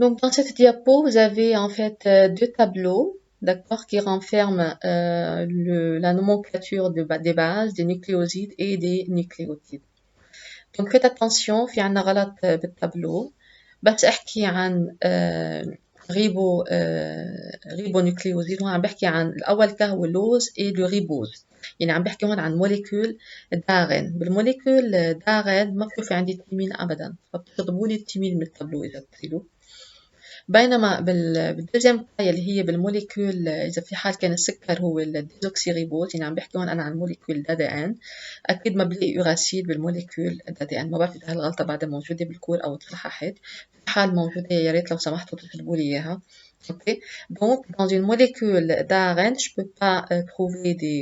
Donc, dans cette diapo, vous avez en fait deux tableaux, d'accord, qui renferment la nomenclature des bases, des nucléosides et des nucléotides. Donc, faites attention, في عنا غلط بالtableau. بس احكي عن ريبونيكليوزيد. هون عم بحكي عن الأول كهو اللوز et le ribose. يعني عم بحكي هون عن موليكول دارين. بالموليكول دارين ما بتشوفي عندي تيمين أبدا، فبتشطبوا لي التيمين من التابلو إذا بتصيروا. بينما بالدوزيام اللي هي بالموليكول، إذا في حال كان السكر هو الديزوكسيريبوز، يعني عم بحكي هون أنا عن موليكول دي ان. أكيد ما بلاقي يوراسيل بالموليكول دي ان، ما بعرف إذا هالغلطة بعدها موجودة بالكور أو تصححت. في حال موجودة يا ريت لو سمحتوا تكتبوا لي إياها. Ok. Donc, dans une molécule d'ARN, je peux pas trouver des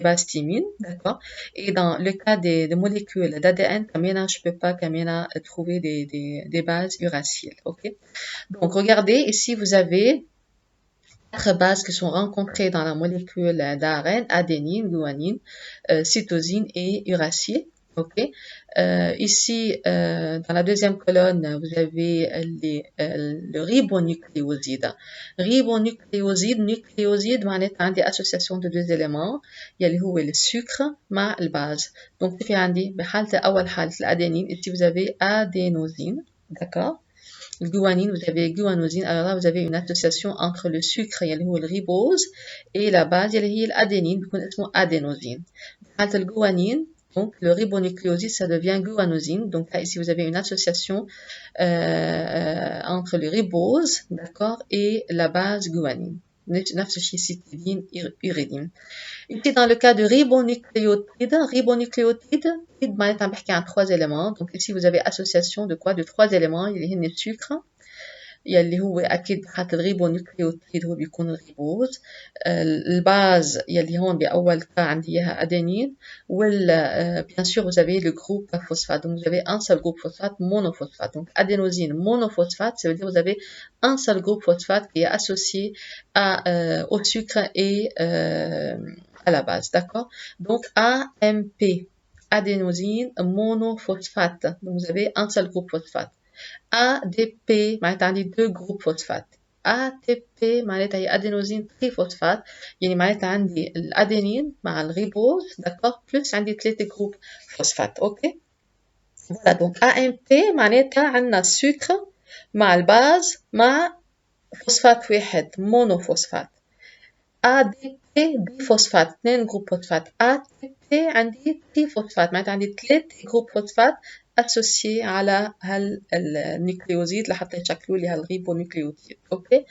bases thymines, d'accord? Et dans le cas des molécules d'ADN, كمان, je peux pas كمان trouver des bases uraciles, ok? Donc, regardez, ici, vous avez quatre bases qui sont rencontrées dans la molécule d'ARN, adénine, guanine, cytosine et uracile. Ok. Ici, dans la deuxième colonne, vous avez le ribonucléoside. Ribonucléoside, nucléoside, معناتها عندي association de deux éléments يلي هو السكر مع الباز. Donc في عندي بحالة أول حالة الأدينين, ici vous avez adénosine, d'accord? Le guanine, vous avez guanosine. Alors là, vous avez une association entre le sucre, يلي هو الريبوز, et la base, يلي هي الأدينين, بيكون اسمه adénosine. حالة الجوانين, donc le ribonucléoside, ça devient guanosine. Donc là, ici, vous avez une association entre le ribose, d'accord, et la base guanine. نفس الشيء cytidine, uridine. Ici, dans le cas de ribonucléotide, معناتها عم بحكي عن 3 éléments. Donc ici, vous avez association de quoi? De 3 éléments اللي هن السكر يلي هو أكيد بحالة الريبونيكليوتيد هو بيكون الريبوز. الباز يلي هون بأول كا عندي إياها أدينين. bien sûr, vous avez le groupe phosphate. Donc, vous avez un seul groupe phosphate monophosphate. Donc, adénosine monophosphate, ça veut dire que vous avez un seul groupe phosphate qui est associé au sucre et à la base. D'accord? Donc, AMP, adénosine monophosphate. Donc, vous avez un seul groupe phosphate. ADP معناتها عندي دو جروب فوسفات. ATP معناتها هي ادينوزين تري فوسفات، يعني معناتها عندي الادينين مع الريبوز داكور بلس عندي 3 جروب فوسفات. اوكي فوالا. دونك AMP معناتها عندنا السكر مع الباز مع فوسفات واحد مونوفوسفات. ADP بفوسفات 2 جروب فوسفات. ATP عندي 3 فوسفات معناتها عندي 3 جروب فوسفات associés على هالنيوكليوزيد لحتى يشكلوا لي هالريبونيوكليوتيد. اوكي.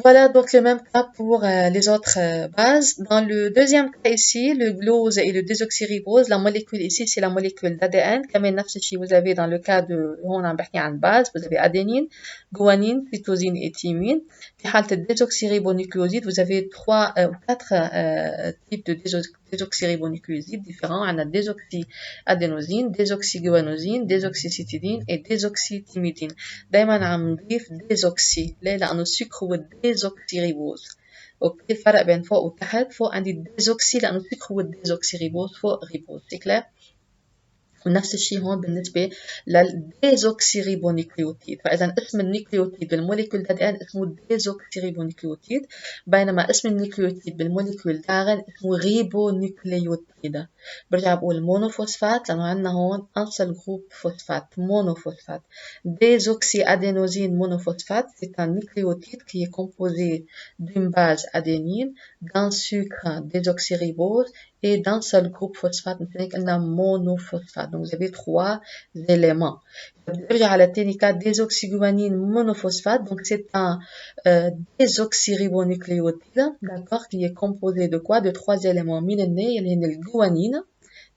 Voilà donc le même cas pour les autres bases. Dans le deuxième cas ici, le glucose et le désoxyribose, la molécule ici c'est la molécule d'ADN. Comme نفس الشيء vous avez dans le cas de هون عم بحكي عن base, vous avez adénine, guanine, cytosine et thymine. في حالة الديزوكسيريبونيكليوزيد vous avez quatre types de désoxyribonucléosides différents. On a désoxyadénosine, désoxyguanosine, désoxycytidine et désoxythymidine. دايما عم نضيف ديزوكسي. ليه؟ لأنه السكر هو الديزوكسيريبوز. اوكي. الفرق بين فوق وتحت، فوق عندي الديزوكسي لأنه السكر هو الديزوكسيريبوز، فوق ريبوز. سي كلير؟ ونفس الشيء هون بالنسبة للديزوكسيريبونيكليوتيد. فإذا اسم النيكليوتيد بالموليكول دي اسمه ديزوكسيريبونيكليوتيد، بينما اسم النيكليوتيد بالموليكول دارن اسمه ريبونيكليوتيد. برجع بقول مونوفوسفات لأنه عندنا هون أنسل جروب فوسفات مونوفوسفات. Désoxyadénosine monophosphate, c'est un nucléotide qui est composé d'une base adénine, d'un sucre désoxyribose et d'un seul groupe phosphate, مثل monophosphate. Donc, vous avez 3 éléments. نرجع على التاني cas désoxyguanine monophosphate. Donc, c'est un désoxyribonucléotide, d'accord, qui est composé de quoi? De 3 éléments. مين اللي هن الجوانين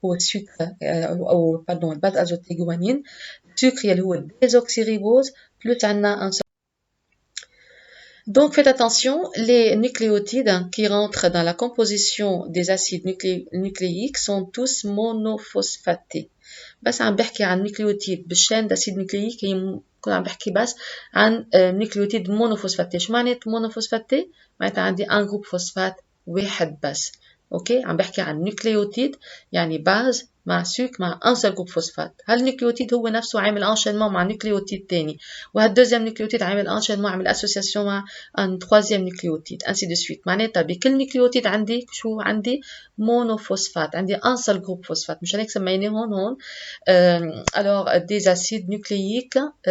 هو السكر أو pardon الباز أزوتي جوانين. السكر اللي هو الديزوكسيريبوز plus عندنا un. Donc, faites attention, les nucléotides qui rentrent dans la composition des acides nucléiques sont tous monophosphatés. بس عم بحكي عن نيوكليوتيد بالشين d'acide nucléique هي كنت عم بحكي بس عن نيوكليوتيد مونوفوسفاتي. شو معنات مونوفوسفاتي؟ معناتها عندي ان جروب فوسفات واحد بس. اوكي. عم بحكي عن نيوكليوتيد يعني باز مع سوك مع un seul groupe phosphate. هالنيوكليوتيد هو نفسه عامل انشينمون مع نيوكليوتيد تاني، وهالدوزيام نيوكليوتيد عامل انشينمون عامل اسوسياسيون مع un troisième نيوكليوتيد ainsi de suite. معناتها بكل نيوكليوتيد عندي شو عندي؟ مونوفوسفات، عندي un seul groupe phosphate. مشان هيك سميناهم هون alors des acides nucléiques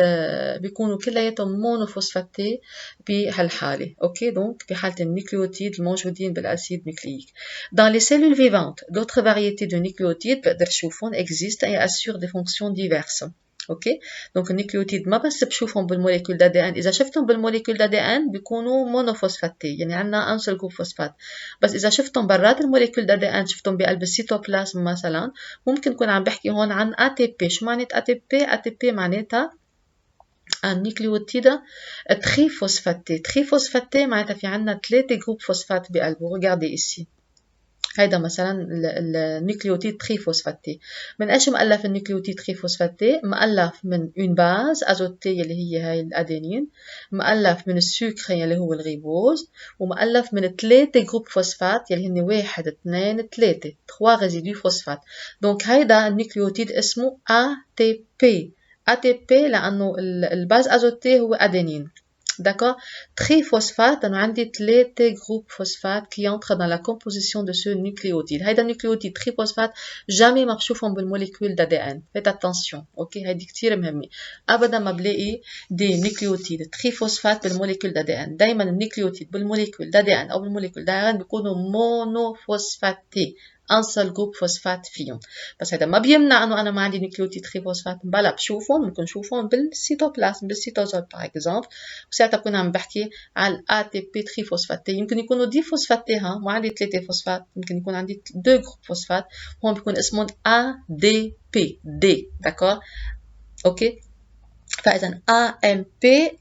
بيكونوا كلياتهم مونوفوسفاتي بهالحالة. اوكي دونك بحالة النيوكليوتيد الموجودين بالاسيد نيوكلييك. Dans les cellules vivantes, d'autres variétés de nucléotides بقدر شوفهم existent et assurent des fonctions diverses. اوكي دونك النيوكليوتيد ما بس بشوفهم بالموليكول دي ان، اذا شفتهم بالموليكول دي ان بيكونوا مونوفوسفاتي، يعني عندنا ان سول جروب فوسفات. بس اذا شفتهم برات الموليكول دي ان، شفتهم بقلب السيتوبلازم مثلا، ممكن كون عم بحكي هون عن ATP. شو معنات ATP؟ ATP معناتها un nucléotide triphosphaté. Triphosphaté معناتها في عندنا 3 جروب فوسفات بقلبه. regardez ici هيدا مثلا النيوكليوتيد تريفوسفاتي. من ايش مؤلف النيوكليوتيد تريفوسفاتي؟ مؤلف من اون باز ازوتيه اللي هي هاي الادينين، مؤلف من السكر اللي هو الريبوز، ومؤلف من 3 جروب فوسفات اللي هن 1 2 3 ريزيدو فوسفات. دونك هيدا النيوكليوتيد اسمه ATP. ATP لانه الباز ازوتيه هو ادينين. D'accord? Triphosphate, on a dit 3 groupes phosphates qui entrent dans la composition de ce nucléotide. هيدا nucléotide triphosphate jamais ما بشوفهم بالموليكول d'ADN. Faites attention, ok? هيدي كتير مهمة. أبدا ما بلاقي des nucléotides triphosphate بالموليكول d'ADN. دايما النيوكليوتيد بالموليكول d'ADN أو بالموليكول d'ARN بيكونوا monophosphatés. un seul groupe phosphate فيهم. بس هذا ما بيمنع انه انا ما عندي نيوكليوتيد تريفوسفات، بلا بشوفهم، ممكن نشوفهم بالسيتوبلازم بالسيتوزول باغ اكزومبل، وساعتها بكون عم بحكي على الاتي بي تريفوسفاتي. يمكن يكونوا دي فوسفاتي، ها مو عندي 3 فوسفات، يمكن يكون عندي 2 جروب فوسفات، هون بيكون اسمهم ادي بي دي. داكور اوكي. فإذا AMP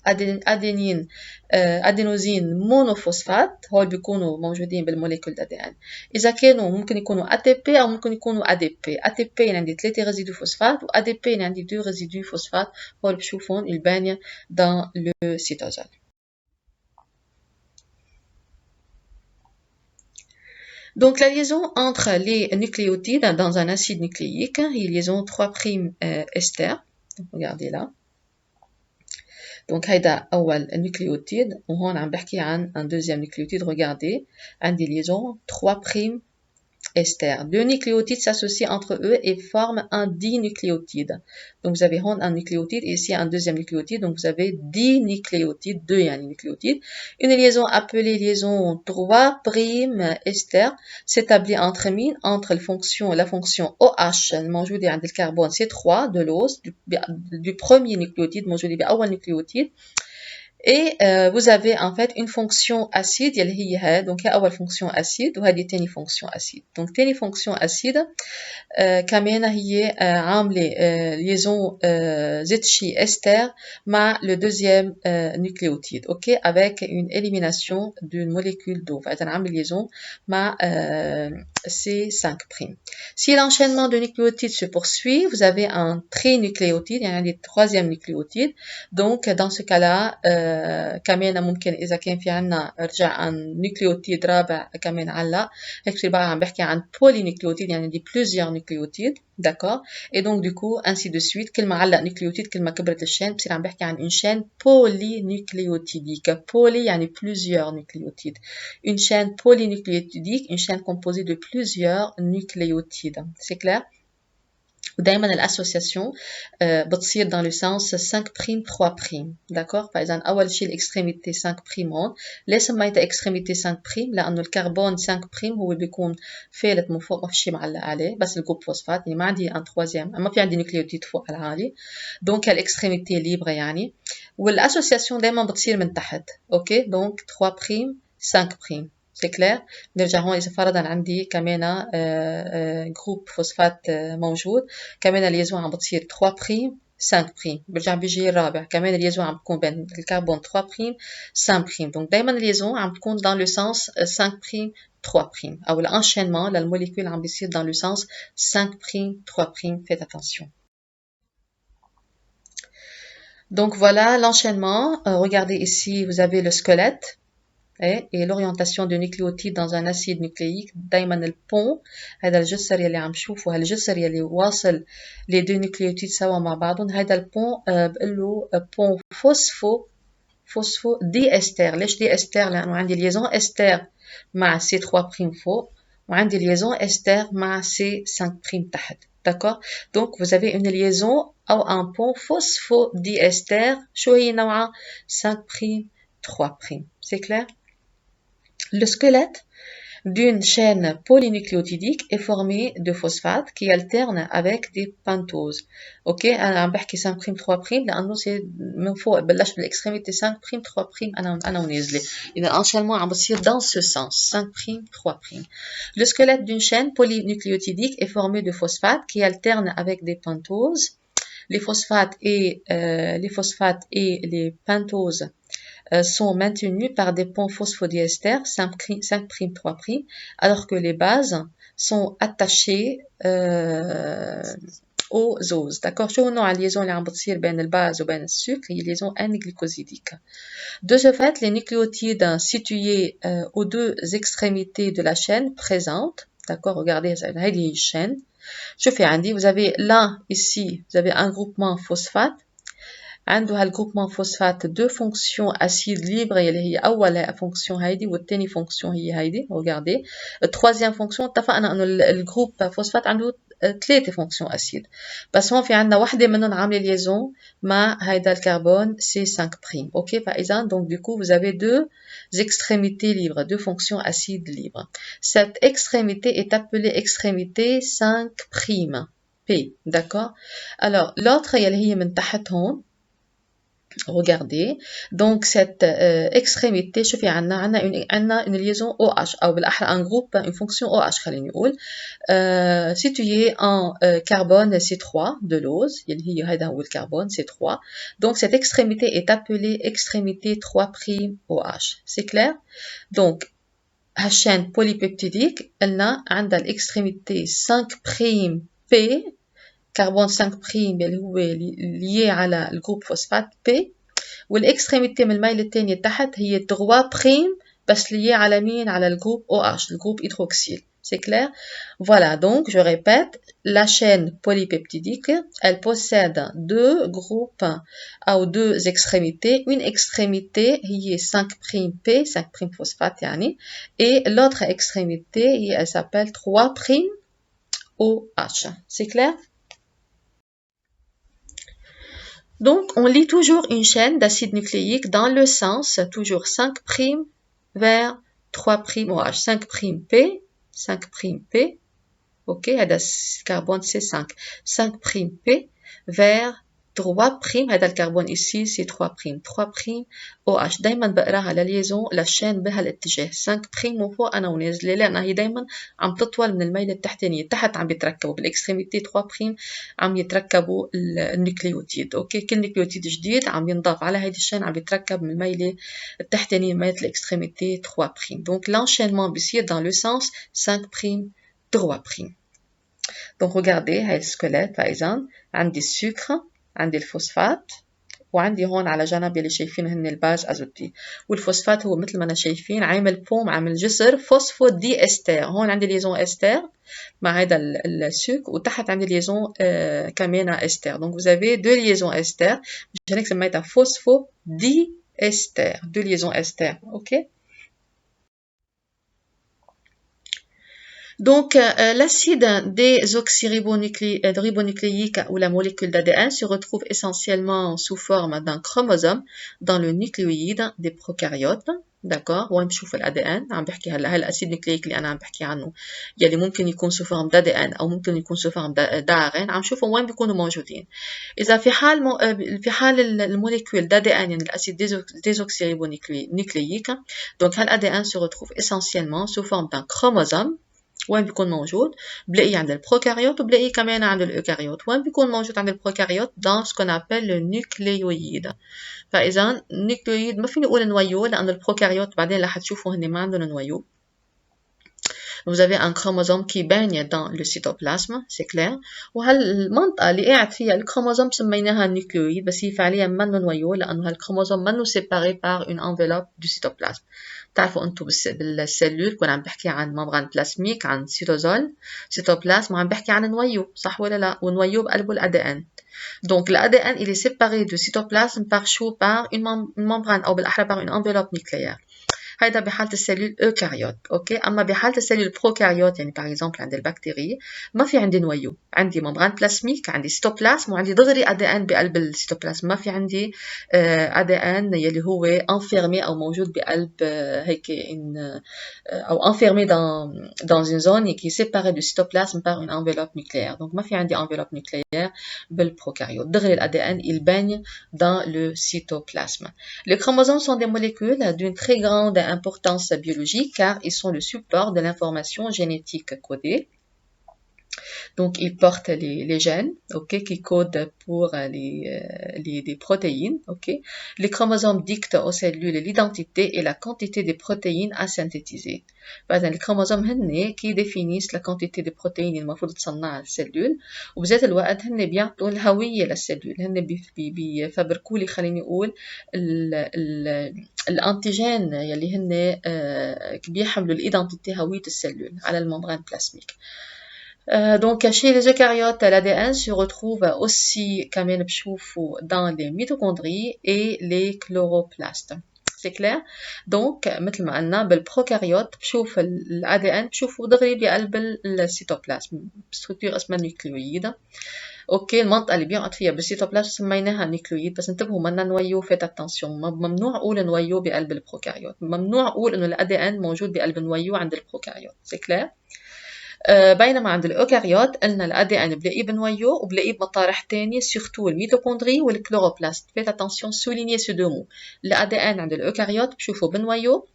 أدينين أدينوزين مونوفوسفات هول بيكونوا موجودين بالموليكول ADN. إذا كانوا ممكن يكونوا ATP أو ممكن يكونوا ADP. ATP يعني عندي 3 ريزيدو فوسفات، و ADP يعني عندي 2 ريزيدو فوسفات. هول بشوفهم البانية dans le cytosol. Donc la liaison entre les nucléotides dans un acide nucléique est liaison 3' ester. Regardez là. Donc هيدا أول nucléotide، وهون عم بحكي عن un deuxième nucléotide. Regardez عندي liaison 3' ester. Deux nucléotides s'associent entre eux et forment un dinucléotide. Donc vous avez un nucléotide et ici un deuxième nucléotide. Donc vous avez 10 nucléotides, 2 يعني nucléotides. Une liaison appelée liaison 3' ester s'établit entre mine entre la fonction OH الموجودة عند الكربون C3 de l'os du premier nucléotide موجودة بأول nucléotide. Et vous avez en fait une fonction acide اللي هي هاي. donc هي أول fonction acide وهذه تاني fonction acide. donc تاني fonction acide كمان هي عاملة liaison ZCH ester مع le deuxième nucléotide, ok, avec une élimination d'une molécule d'eau. فإذا عاملة liaison مع C5'. Si l'enchaînement de nucléotides se poursuit, vous avez un trinucléotide, يعني un troisième nucléotide. donc dans ce cas-là كمان ممكن إذا كان في عنا رجع عن نيوكليوتيد رابع كمان علق، هيك بصير بقى عم بحكي عن بولينيوكليوتيد يعني دي plusieurs nucléotides. d'accord. et donc du coup ainsi de suite، كل ما علق نيوكليوتيد كل ما كبرت الشين، بصير عم بحكي عن une chaîne polynucléotidique. poly يعني plusieurs nucléotides. une chaîne polynucléotidique, une chaîne composée de plusieurs nucléotides. c'est clair. ودايما الاسوسياسيون بتصير dans le sens 5' 3'. d'accord. فاذا اول شيء الاكستريميتي 5' هون. ليه سميتها اكستريميتي 5'؟ لانه الكربون 5' هو بيكون فالت من فوق، ما في شيء معلق عليه، بس الجروب فوسفات، يعني ما عندي ان تروازيام، ما في عندي نيوكليوتيد فوق العالي. دونك الاكستريميتي ليبر يعني. والاسوسياسيون دايما بتصير من تحت. اوكي دونك 3' 5'. c'est clair. نرجع هون إذا فرضاً عندي كمان جروب فوسفات موجود، كمان الليزون عم بتصير 3' 5'. برجع بيجي الرابع كمان الليزون عم بتكون بين الكربون 3' 5'. donc دايما الليزون عم بتكون dans le sens 5' 3'. أو l'enchaînement للموليكول عم بيصير dans le sens 5' 3'. faites attention. donc voilà l'enchaînement. regardez ici vous avez le squelette. et l'orientation de nucléotides dans un acide nucléique دايما البون هذا الجسر يلي عم شوفه هالجسر يلي واصل les deux nucléotides سوا مع بعضهم هذا البون بقول له بون فوسفو دي استر. ليش دي استر؟ لانه عندي ليزون استر مع سي 3 بريم فوق وعندي ليزون استر مع سي 5 بريم تحت. D'accord? Donc vous avez une liaison ou un pont phosphodiester شو هي نوعها 5 prime 3 prime. C'est clair? Le squelette d'une chaîne polynucléotidique est formé de phosphates qui alternent avec des pentoses. Ok, انا عم بحكي 5 prime 3 prime لانه c'est من فوق بلش بالاكستريميتي 5 prime 3 prime انا ونازله. اذا l'enchaînement عم بصير dans ce sens 5 prime 3 prime. Le squelette d'une chaîne polynucléotidique est formé de phosphates qui alternent avec des pentoses. Les phosphates et les pentoses sont maintenus par des ponts phosphodiesters 5', 3', alors que les bases sont attachées aux oses. D'accord? شو نوع الليزون اللي عم بتصير بين الباز وبين السكر؟ هي liaison N-glycosidique. De ce fait, les nucléotides situés aux deux extrémités de la chaîne présentent, d'accord, regardez, هذه هي الchaîne. شوفي عندي, vous avez là, ici, vous avez un groupement phosphate. عنده هالجروبمون فوسفات دو فونكسيون اسيد ليبر اللي هي اول فونكسيون هيدي والثاني فونكسيون هي هيدي. ريغاردي الثالث فونكسيون اتفقنا انه الجروب فوسفات عنده ثلاثه فونكسيون اسيد بس هون في عندنا وحده منهم عامله ليزون مع هيدا الكربون سي 5 بريم. اوكي فاذا دونك دو كو vous avez deux extrémités libres, deux fonctions acides libres. Cette extrémité est appelée extrémité 5 prime P. D'accord? Alors l'autre اللي هي من تحت هون. Regardez, donc cette extrémité, شوفي عنا une liaison OH أو بالأحرى un groupe, une fonction OH خليني نقول située en carbone C3 de l'ose اللي هي هذا هو الكربون C3. Donc cette extrémité est appelée extrémité 3' OH. C'est clair? Donc هالشين polypeptidique قلنا عندها l'extrémité 5' P carbone 5' اللي هو lié على الجروب فوسفات P والاكستريميتي من الميل الثانية تحت هي 3' بس lié على مين؟ على الجروب OH, le groupe hydroxyle. C'est clair? Voilà, donc je répète, la chaîne polypeptidique, elle possède deux groupes ou deux extrémités. Une extrémité هي 5' P, 5' phosphate يعني, et l'autre extrémité, elle s'appelle 3' OH. C'est clair? Donc, on lit toujours une chaîne d'acides nucléiques dans le sens, toujours 5' vers 3' OH. 5' P, 5' P, ok, هذا carbone C5. 5' P vers 3' هذا الكربون ici c'est 3' 3' OH. دايما بقراها لليزون للشين بهالاتجاه 5' وفوق انا ونازله لانها هي دايما عم تطول من الميله التحتانيه. تحت عم بيتركبوا بالاكستريميتي 3' عم يتركبوا النيوكليوتيد. اوكي كل نيوكليوتيد جديد عم ينضاف على هيدي الشين عم يتركب من الميله التحتانيه من ميله الاكستريميتي 3'. Donc l'enchaînement بيصير dans le sens 5' 3'. Donc regardez هاي السكليت فاذا عندي السكر عندي الفوسفات وعندي هون على جنب اللي شايفين هن الباز ازوتي والفوسفات هو مثل ما انا شايفين عامل بوم عامل جسر فوسفودي استر. هون عندي ليزون استر مع هذا السكر وتحت عندي ليزون كمان استر. Donc vous avez deux liaisons ester مش هيك سميتها فوسفودي استر deux liaisons ester. اوكي Donc, l'acide désoxyribonucléique ou la molécule d'ADN se retrouve essentiellement sous forme d'un chromosome dans le nucléoïde des prokaryotes. D'accord? وين بشوف ال ADN عم بحكي هلا هاي الأسيد نيوكلييك اللي أنا عم بحكي عنه يلي ممكن يكون sous forme d'ADN أو ممكن يكون sous forme d'ARN عم شوفهم وين بيكونوا موجودين. إذا في حال الموليكول d'ADN يعني الأسيد désoxyribonucléique donc هال ADN se retrouve essentiellement sous forme d'un chromosome. وين بيكون موجود؟ بلاقيه عند البروكاريوت وبلاقيه كمان عند الأوكاريوت. وين بيكون موجود عند البروكاريوت؟ dans ce qu'on appelle le nucléoïde. فإذا النيوكليويد ما فيني أقول نويو لأن البروكاريوت بعدين رح تشوفوا هن ما عندهم نويو. vous avez un chromosome qui baigne dans le cytoplasme, c'est clair. وهالمنطقة اللي قاعد فيها الكروموزوم سميناها النيوكليويد بس هي فعليا منه نويو لأنه هالكروموزوم منه séparé par une enveloppe du cytoplasme. بتعرفوا انتم بالسلول كون عم بحكي عن ممبران بلاسميك عن سيتوزول سيتوبلازم وعم بحكي عن نويو صح ولا لا ونويو بقلبه الADN. Donc l'ADN il est séparé du cytoplasme par une membrane ou بالاحرى par une enveloppe nucléaire. هيدا بحالة السيلول eukaryote اوكي. اما بحالة السيلول بروكاريوت يعني باغ اكزومبل عند البكتيري ما في عندي نويو، عندي ممبران بلاسميك عندي سيتوبلازم وعندي دغري ADN بقلب السيتوبلازم، ما في عندي ADN يلي هو انفيرمي او موجود بقلب هيك او enfermé dans une zone qui est séparée du cytoplasme par une enveloppe nucléaire. Donc ما في عندي enveloppe nucléaire بالبروكاريوت، دغري l'ADN il baigne dans le cytoplasme. Les chromosomes sont des molécules d'une très grande importance biologique car ils sont le support de l'information génétique codée. Donc, ils portent les gènes, ok, qui codent pour les protéines, ok. Les chromosomes dictent aux cellules l'identité et la quantité des protéines à synthétiser. Par exemple, les chromosomes هن qui définissent la quantité des protéines المفروض تصنعها السلول، وبذات الوقت هن بيعطوا الهوية للسلول، هن بيفبركوا لي خليني أقول الانتيجين يلي هن بيحملوا الإيدنتيتي هوية السلول على الممبران بلاسميك. Donc chez les eucaryotes, l'ADN se retrouve aussi كمان بشوفوا dans les mitochondries et les chloroplastes. C'est clair? Donc مثل ما قلنا بالبروكاريوت بشوف الADN بشوفوا دغري بقلب السيتوبلازم بستركتور اسمها نيوكليويد. اوكي المنطقة اللي بيقعد فيها بالسيتوبلازم سميناها نيوكليويد بس انتبهوا منا نويو فيت اتنسيون ممنوع اقول نويو بقلب البروكاريوت، ممنوع اقول انه الADN موجود بقلب نويو عند البروكاريوت. C'est clair? بينما عند الأوكاريوت قلنا الADN بلاقيه بنويو وبلاقيه بمطارح تانية سورتو الميتوكوندري والكلوروبلاست. فيت اتنسيون سوليني سو دو مو. الADN عند الأوكاريوت بشوفه بنويو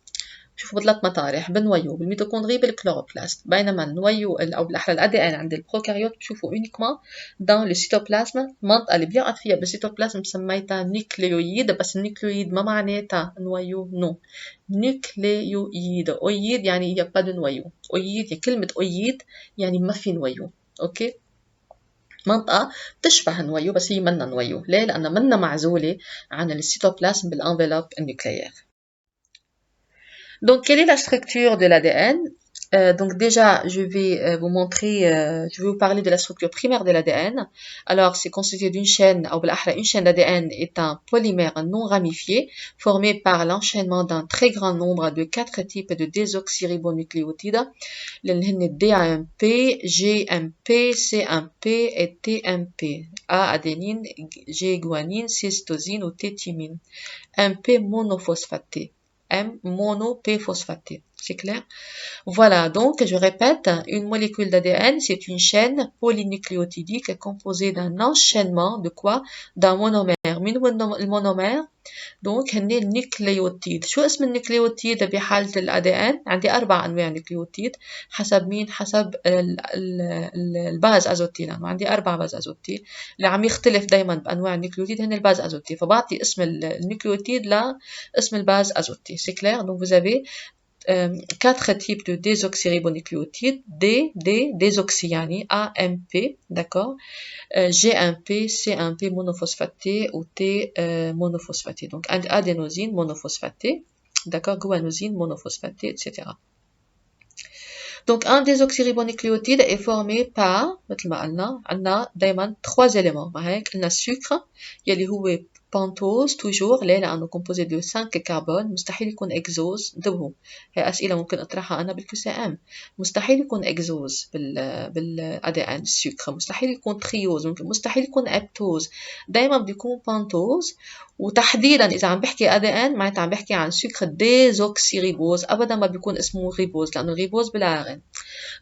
بشوفوا بثلاث مطارح بالنويو بالميتوكوندري بالكلوروبلاست، بينما النويو او بالاحرى الADN عند البروكاريوت بشوفوا اونيكمون dans le cytoplasme. المنطقه اللي بيقعد فيها بالسيتوبلازم سميتها نيوكليويد بس النيوكليويد ما معناتها نويو نو نيوكليويد اويد يعني يا با دو نويو اويد يعني كلمه اويد يعني ما في نويو اوكي. منطقة تشبه نويو بس هي منا نويو. ليه؟ لأنها منا معزولة عن السيتوبلازم بالانفلوب النيوكليير. Donc, quelle est la structure de l'ADN? Donc déjà, je vais vous montrer, je vais vous parler de la structure primaire de l'ADN. Alors, c'est constitué d'une chaîne, ou une chaîne d'ADN est un polymère non ramifié formé par l'enchaînement d'un très grand nombre de 4 types de désoxyribonucléotides, les DAMP, GMP, CMP et TMP. A adénine, G guanine, cystosine ou T thymine. MP monophosphaté. M mono P phosphaté. C'est clair? Voilà, donc je répète, une molécule d'ADN, c'est une chaîne polynucléotidique composée d'un enchaînement de quoi? D'un monomère. من المونومير دونك هني النيوكليوتيد. شو اسم النيوكليوتيد بحالة الADN؟ عندي 4 أنواع نيوكليوتيد حسب مين؟ حسب الباز أزوتي، لأنه عندي 4 باز أزوتي اللي عم يختلف دايما بأنواع النيوكليوتيد هن الباز أزوتي، فبعطي اسم النيوكليوتيد لاسم الباز أزوتي. C'est clair? Donc vous avez 4 types de désoxyribonucléotides, désoxy يعني AMP, d'accord, GMP, CMP monophosphaté ou T monophosphaté. Donc adénosine monophosphaté, d'accord, guanosine monophosphaté, etc. Donc un désoxyribonucléotide est formé par مثل ما قلنا عندنا دايما 3 éléments. هيك قلنا السكر يلي هو بانتوز توجور. ليه؟ لأنه composé de 5 كربون. مستحيل يكون اكزوز. انتبهوا هي أسئلة ممكن أطرحها أنا بالQCM. مستحيل يكون اكزوز بالADN السكر، مستحيل يكون تريوز، مستحيل يكون ابتوز، دايما بيكون بانتوز. وتحديدا إذا عم بحكي ADN معناتها عم بحكي عن سكر ديزوكسيريبوز، أبدا ما بيكون اسمه ريبوز لأنه ريبوز بالعرن.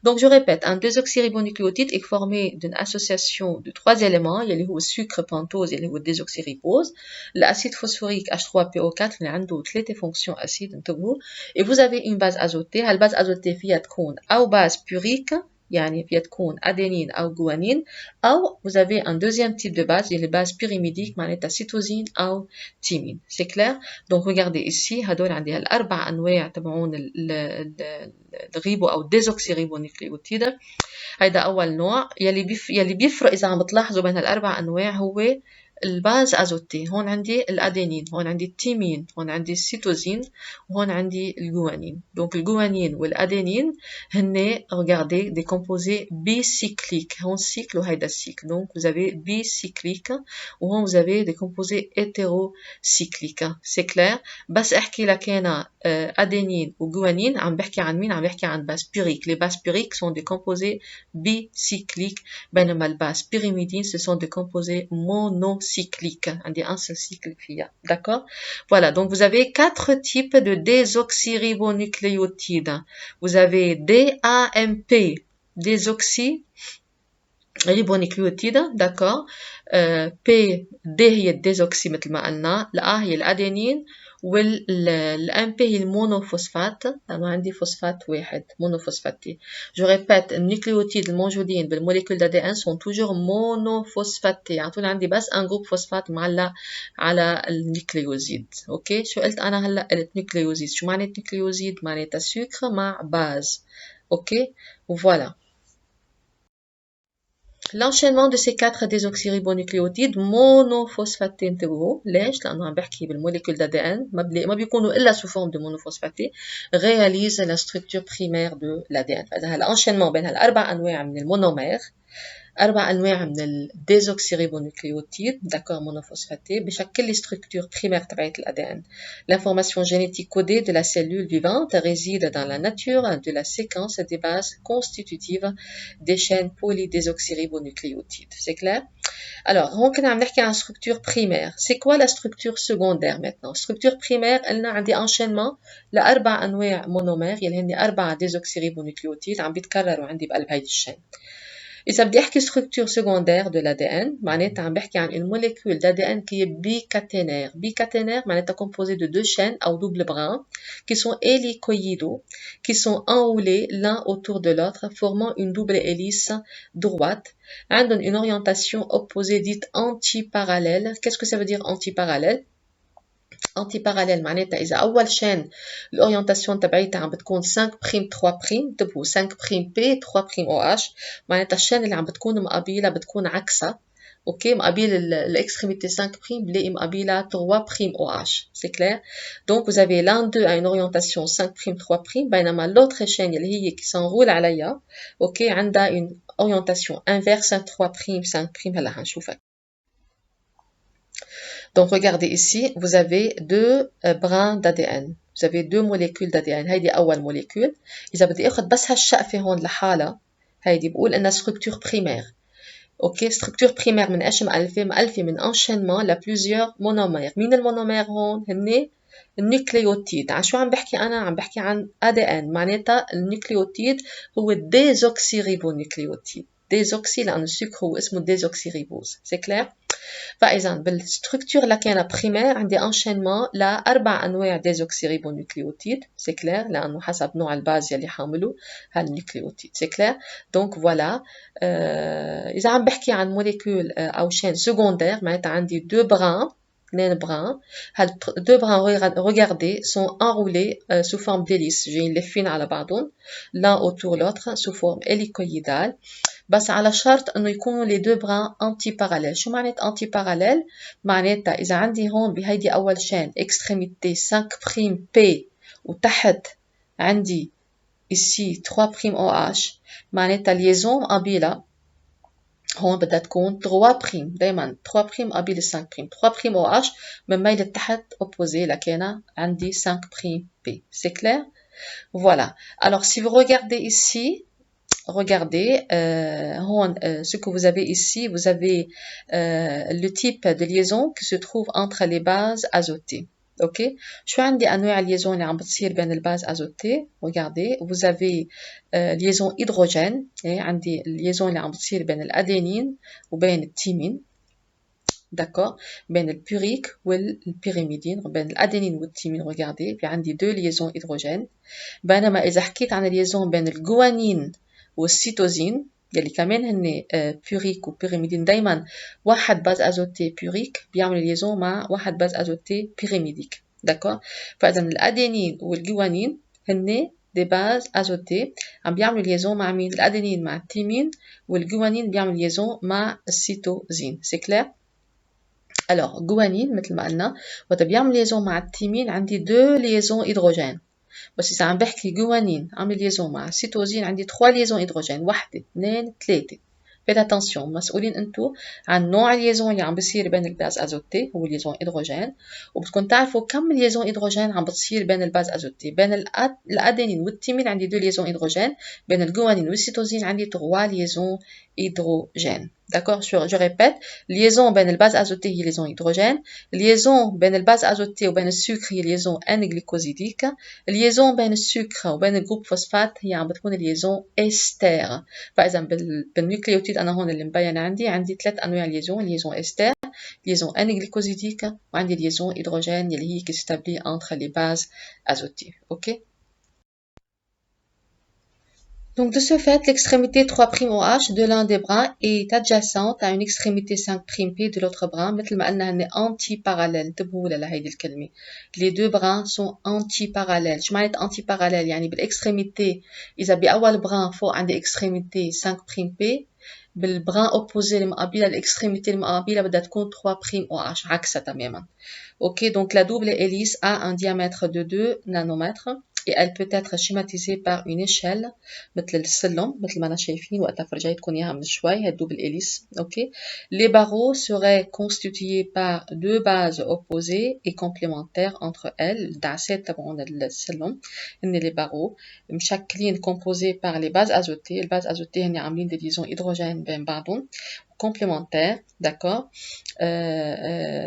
Donc je répète, un désoxyribonucléotide est formé d'une association de 3 éléments يلي هو السكر بانتوز يلي هو الديزوكسيريبوز، l'acide phosphorique H3PO4 اللي عنده 3 fonctions acides انتبهوا، et vous avez une base azotée. هالباز azotée فيها تكون أو base purique يعني فيها تكون أدينين أو جوانين، أو vous avez un deuxième type de base, les bases pyrimidiques معناتها cytosine أو thymine. C'est clair? Donc regardez ici هدول عندي هالأربع أنواع تبعون الريبو أو الديزوكسيريبونيكليوتيد. هيدا أول نوع. يلي بيفرق إذا عم بتلاحظوا بين هالأربع أنواع هو الباز أزوتي. هون عندي الأدينين، هون عندي التيمين، هون عندي السيتوزين، وهون عندي الجوانين. دونك الجوانين والأدينين هن regardez des composés bicycliques. هون cycle وهيدا cycle. Donc vous avez bicyclique وهون vous avez des composés hétérocycliques. C'est clair؟ بس احكي لك أنا أدينين وجوانين عم بحكي عن مين؟ عم بحكي عن باز بيريك. Les bases pyriques sont des composés bicycliques بينما الباز pyrimidines ce sont des composés monocycliques. عندي un seul cycle فيها. D'accord? Voilà, donc vous avez 4 types de désoxyribonucléotides. Vous avez DAMP, désoxyribonucléotides, d'accord? P, D هي الديزوكسي مثل ما قلنا، الA هي الأدينين، والMP هي المونوفوسفات لأنه عندي فوسفات واحد مونوفوسفاتي. جو ريبيت النيوكليوتيد الموجودين بالموليكول d'ADN sont toujours monophosphatés. يعني طول عندي بس ان جروب فوسفات معلق على النيوكليوزيد. اوكي شو قلت انا هلا؟ قلت نيوكليوزيد. شو معنى نيوكليوزيد؟ معناتها سكر مع باز. اوكي فوالا. L'enchaînement de ces 4 désoxyribonucléotides monophosphatés انتبهوا ليش؟ لأنه عم بحكي بالموليكول d'ADN ما بيكونوا إلا sous forme de monophosphatés réalise la structure primaire de l'ADN. فإذا هالenchaînement بين هالأربع أنواع من المونومير، أربع أنواع من الديزوكسيريبونيكليوتيد d'accord monophosphatés بشكل لي structure primaire تبعت الADN. L'information génétique codée de la cellule vivante réside dans la nature de la séquence des bases constitutives des chaînes polydésoxyribonucléotides. C'est clair? Alors, هون كنا عم نحكي عن structure primaire. C'est quoi la structure secondaire maintenant? Structure primaire قلنا عندي enchaînement لأربع أنواع مونومير يلي هن أربعة ديزوكسيريبونيكليوتيد عم بيتكرروا عندي بقلب هيدي الشين. إذا بدي أحكي structure secondaire de l'ADN معناتها عم بحكي عن une molécule d'ADN qui est bicaténaire. Bicaténaire معناتها composée de deux chaînes أو double brin qui sont hélicoïdaux, qui sont enroulés l'un autour de l'autre formant une double hélice droite. عندهم une orientation opposée dite antiparallèle. Qu'est-ce que ça veut dire antiparallèle? antiparallèle معناتها إذا أول شين الأورينتاسيون تبعيتها عم بتكون 5' 3' انتبهوا 5' P 3' OH معناتها الشين اللي عم بتكون مقابلها بتكون عكسها. اوكي مقابل l'extrémité 5' بلاقي مقابلها 3' OH. C'est clair? Donc vous avez l'un d'eux a une orientation 5' 3' بينما l'autre chaîne اللي هي qui s'enroule عليها اوكي عندها une orientation inverse 3' 5' هلا هنشوفها. Donc regardez ici, vous avez deux brins d'ADN. Vous avez deux molécules d'ADN. هيدي أول molécule. إذا بدي أخذ بس هالشقفة هون لحالها هيدي بقول إنها structure primaire. اوكي structure primaire من ايش مألفة؟ مألفة من enchaînement ل plusieurs monomères. مين المونومير هون؟ هن النيوكليوتيد. عن شو عم بحكي أنا؟ عم بحكي عن ADN. معناتها النيوكليوتيد هو الديزوكسيريبونيكليوتيد. ديزوكسي لأن السكر هو اسمه ديزوكسيريبوز. C'est clair؟ فإذا بالستركتور اللي كان بريمير عندي انشينمون لأربع أنواع ديزوكسيريبونيكليوتيد. سي كلير لأنه حسب نوع الباز يلي حامله هالنيوكليوتيد. سي كلير دونك فوالا. إذا عم بحكي عن موليكول أو شين سكوندير معناتها عندي دو بران اثنين بران. هاد دو بران regardez sont enroulés sous forme d'hélice جايين لافين على بعضهم l'un autour l'autre sous forme hélicoïdale بس على شرط انه يكونوا les deux brins anti-parallèles. شو معنات anti-parallèles؟ معناتها اذا عندي هون بهيدي اول شين extrémité 5' P وتحت عندي ici 3' OH معناتها liaison مقابلها هون بدها تكون 3' دايما 3' مقابل 5' 3' OH من ميل تحت opposé لكان عندي 5' P. C'est clair? Voilà. Alors si vous regardez ici regardez, ce que vous avez ici, vous avez le type de liaison qui se trouve entre les bases azotées. Ok? شو عندي أنواع liaison اللي عم بتصير بين الباز azotées. Regardez, vous avez liaison hydrogène. عندي liaison اللي عم بتصير بين الأدينين وبين التيمين. D'accord? بين البوريك والبيريميدين بين الأدينين والتيمين. Regardez, في عندي deux liaisons hydrogènes. بينما إذا حكيت عن liaison بين الجوانين والسيتوزين يلي كمان هن بيوريك وبيريميدين. دايما واحد باز ازوتي بيوريك بيعمل ليزون مع واحد باز ازوتي بيريميديك. داكور؟ فاذا الادينين والجوانين هن دي باز ازوتي عم بيعملوا ليزون مع مين؟ الادينين مع التيمين والجوانين بيعمل ليزون مع السيتوزين. سي كلير؟ الوغ جوانين مثل ما قلنا وقت بيعمل ليزون مع التيمين عندي دو ليزون هيدروجين، بس إذا عم بحكي جوانين عامل ليزون مع السيتوزين عندي 3 ليزون هيدروجين، 1 2 3. فيت اتونسيون، مسؤولين انتو عن نوع الليزون اللي عم بصير بين الباز ازوتي هو ليزون هيدروجين، وبدكم تعرفوا كم ليزون هيدروجين عم بتصير بين الباز ازوتي. بين الادينين والتيمين عندي 2 ليزون هيدروجين، بين الجوانين والسيتوزين عندي 3 ليزون هيدروجين. D'accord, je répète, liaison بين الباز ازوتي هي liaison هيدروجين، liaison بين الباز ازوتي وبين السكر هي liaison N-glycosidique، liaison بين السكر وبين الجروب فوسفات هي عم بتكون liaison استر. فاذا بالنيوكليوتيد انا هون اللي مبينه عندي 3 انواع liaison استر، liaison N-glycosidique وعندي liaison هيدروجين اللي هي qui s'établit entre les bases azotées. OK. Donc de ce fait, l'extrémité 3'OH de l'un des bras est adjacente à une extrémité 5'P de l'autre bras. مثل ما قلنا هن anti-parallèles. انتبهوا لهيدي الكلمة. Les deux bras sont anti-parallèles. شو معنات anti-parallèles؟ يعني بالاكستريميتي إذا بأول بران فوق عندي extrémité 5'P، بالبران opposé المقابلة الاكستريميتي المقابلة بدها تكون 3'OH عكسها تماما. Ok, donc la double hélice a un diamètre de 2 nanomètres et elle peut être schématisée par une échelle مثل السلم مثل ما أنا شايفين وقتها فرجيتكم إياها من شوي هي الدوبل hélice. Ok, les barreaux seraient constitués par deux bases opposées et complémentaires entre elles. الدعسات تبعون السلم هن les barreaux مشكلين composés par les bases azotées. الباز azotées هن عاملين des liaisons hydrogènes بين بعضهم complémentaires. D'accord.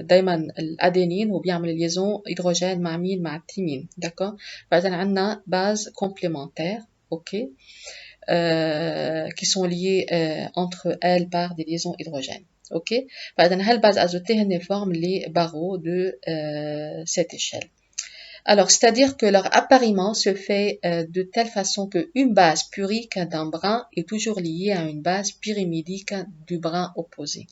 دايما الادينين هو بيعمل ليزون هيدروجين مع مين؟ مع التيمين. داكور. فاذا عندنا باز كومبليمونتير اوكي qui sont liées entre elles par des liaisons hydrogènes. Ok. فاذا هالباز ازوتي هن forment les barreaux de cette échelle. Alors, c'est-à-dire que leur appariement se fait de telle façon qu'une base purique d'un brin est toujours liée à une base pyrimidique du brin opposé.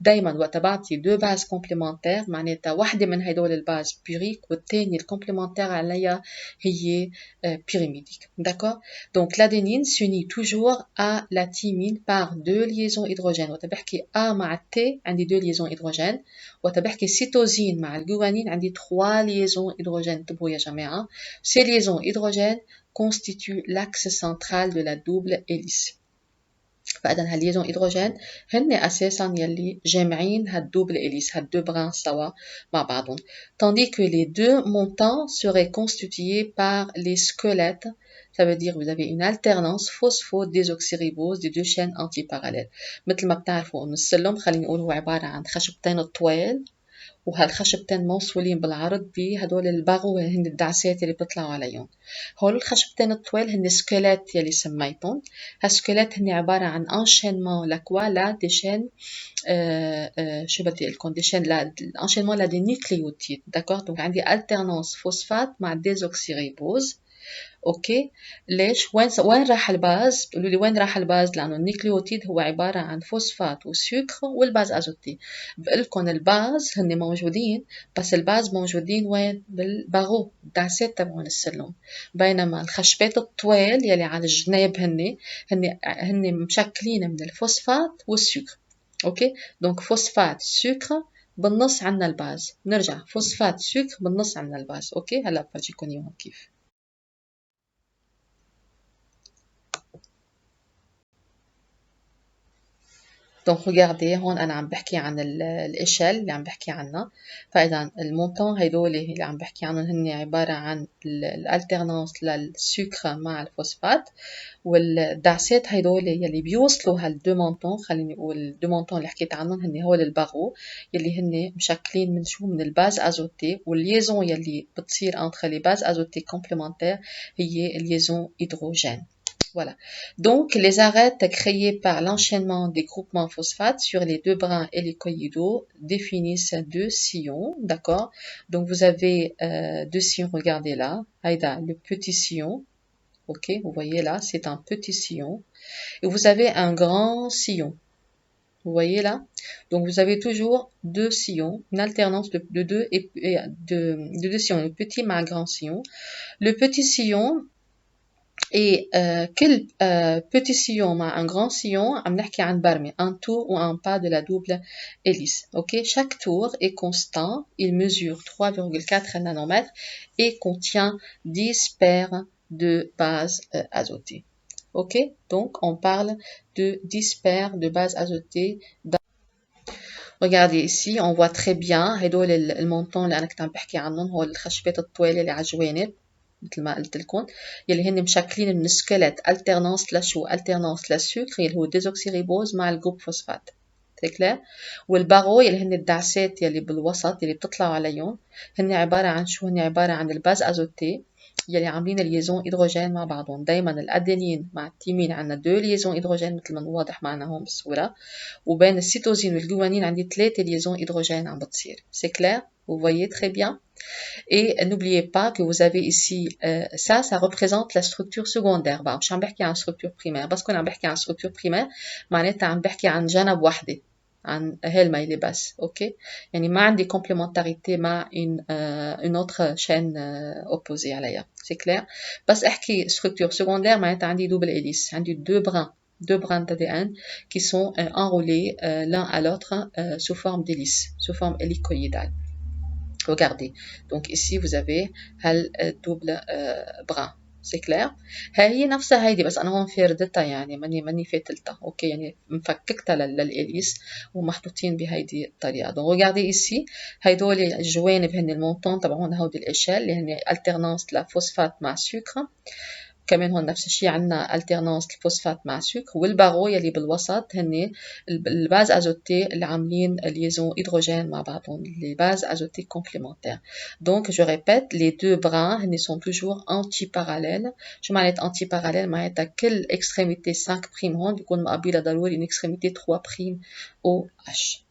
دايما وقت بعطي دو باز كومبليمونتير معناتها واحدة من هدول الباز بيوريك والتانية الكومبليمونتير عليها هي pyrimidike. D'accord? Donc l'adénine s'unit toujours à la thymine par deux liaisons hydrogènes. وقت بحكي A مع T عندي deux liaisons hydrogènes. وقت بحكي cytosine مع الجوانين عندي 3 liaisons hydrogènes. انتبهوا يا جماعة. Ces liaisons hydrogènes constituent l'axe central de la double hélice. فإذا هالليزون هيدروجين هن أساسا يلي جامعين هالدوبل hélice هالدو بران سوا مع بعضهم. Tandis que les deux montants seraient constitués par les squelettes. Ça veut dire que vous avez une alternance phosphodésoxyribose des deux chaînes antiparallèles. مثل ما بتعرفوا إنه السلم خلينا نقول هو عبارة عن خشبتين طوال وهالخشبتين موصولين بالعرض بهدول الباغو هن الدعسات اللي بيطلعوا عليهم. هول الخشبتين الطوال هن سكيلات يلي سميتهم. هالسكيلات هن عبارة عن انشينمون لا دي شين شو بدي لكم دي شين انشينمون لا دي نيوكليوتيد. داكور. دونك عندي alternance فوسفات مع ديزوكسيريبوز. اوكي. ليش؟ وين راح الباز؟ بتقولوا لي وين راح الباز؟ لانه النيوكليوتيد هو عباره عن فوسفات وسكر والباز ازوتي. بقول لكم الباز هن موجودين، بس الباز موجودين وين؟ بالباغو الدعسات تبعون السلم. بينما الخشبات الطوال يلي على الجناب هن مشكلين من الفوسفات والسكر. اوكي. دونك فوسفات سكر بالنص عنا الباز. نرجع فوسفات سكر بالنص عنا الباز. اوكي. هلا بفرجيكم اياهم كيف. Donc regardez هون أنا عم بحكي عن الإشل اللي عم بحكي عنها. فإذا المونتون هيدول اللي عم بحكي عنهم هن عبارة عن الالترنانس للسكر مع الفوسفات، والدعسات هيدول يلي بيوصلوا هالدو مونتون. خليني أقول الدو مونتون اللي حكيت عنهم هن هول الباغو يلي هن مشكلين من شو؟ من الباز أزوتي، والليزون يلي بتصير entre les bases azotées complémentaires هي الليزون هيدروجين. Voilà. Donc, les arêtes créées par l'enchaînement des groupements phosphates sur les deux brins hélicoïdaux définissent deux sillons, d'accord? Donc, vous avez deux sillons, regardez là. Aïda, le petit sillon, Ok, vous voyez là, c'est un petit sillon. Et vous avez un grand sillon. Vous voyez là? Donc vous avez toujours deux sillons, une alternance de deux et de deux sillons, le petit mais un grand sillon. Le petit sillon et quel petit sillon mais un grand sillon, عم نحكي عن برمة, un tour ou un pas de la double hélice. Ok, chaque tour est constant, il mesure 3,4 nanomètres et contient 10 paires de bases azotées. Ok, donc on parle de 10 paires de bases azotées. Regardez ici, on voit très bien هدول المونطون اللي انا كنت عم بحكي عنهم هو الخشبات الطويله اللي على الجوانب مثل ما قلت لكم يلي هن مشكلين من سكيلت alternance لشو alternance للسكر اللي هو ديزوكسيريبوز مع الجروب فوسفات. سي كلير. والبارو يلي هن الدعسات يلي بالوسط يلي بتطلعوا عليهم هن عباره عن شو؟ هن عباره عن الباز ازوتي يلي عاملين الليزون هيدروجين مع بعضهم. دايما الادينين مع التيمين عندنا دو ليزون هيدروجين مثل ما واضح معنا هون بالصوره، وبين السيتوزين والجوانين عندي 3 liaisons hydrogènes عم بتصير. C'est clair? Vous voyez très bien? Et n'oubliez pas que vous avez ici, ça représente la structure secondaire. بقى مش عم بحكي عن structure primaire. بس كون عم بحكي عن structure primaire معناتها عم بحكي عن جنب وحدة، عن هالميلة بس. اوكي، يعني ما عندي complémentarité مع une autre chaîne opposée عليها. C'est clair? بس احكي structure secondaire معناتها عندي double hélice، عندي deux brins d'ADN qui sont enroulés l'un à l'autre sous forme d'hélice, sous forme hélicoïdale. Regardez, donc ici vous avez هال double brin. C'est clair؟ هي نفسها هيدي بس انا هون فردتها، يعني ماني فاتلتها. اوكي، يعني مفككتها للاليس ومحطوطين بهيدي الطريقه. donc regardez ici هيدول الجوانب هن المونطون تبعون هودي الاشل اللي هن alternance لفوسفات مع سكر. كمان هون نفس الشيء عندنا alternance الفوسفات مع سكر، والبارو يلي بالوسط هن الباز ازوتي اللي عاملين ليزون هيدروجين مع بعضهم، les bases azotées complémentaires. Donc je répète, les deux brins هن sont toujours antiparallèles. شو معنات antiparallèles؟ معناتها كل extrémité 5' هون بيكون مقابلها ضروري une extrémité 3' OH.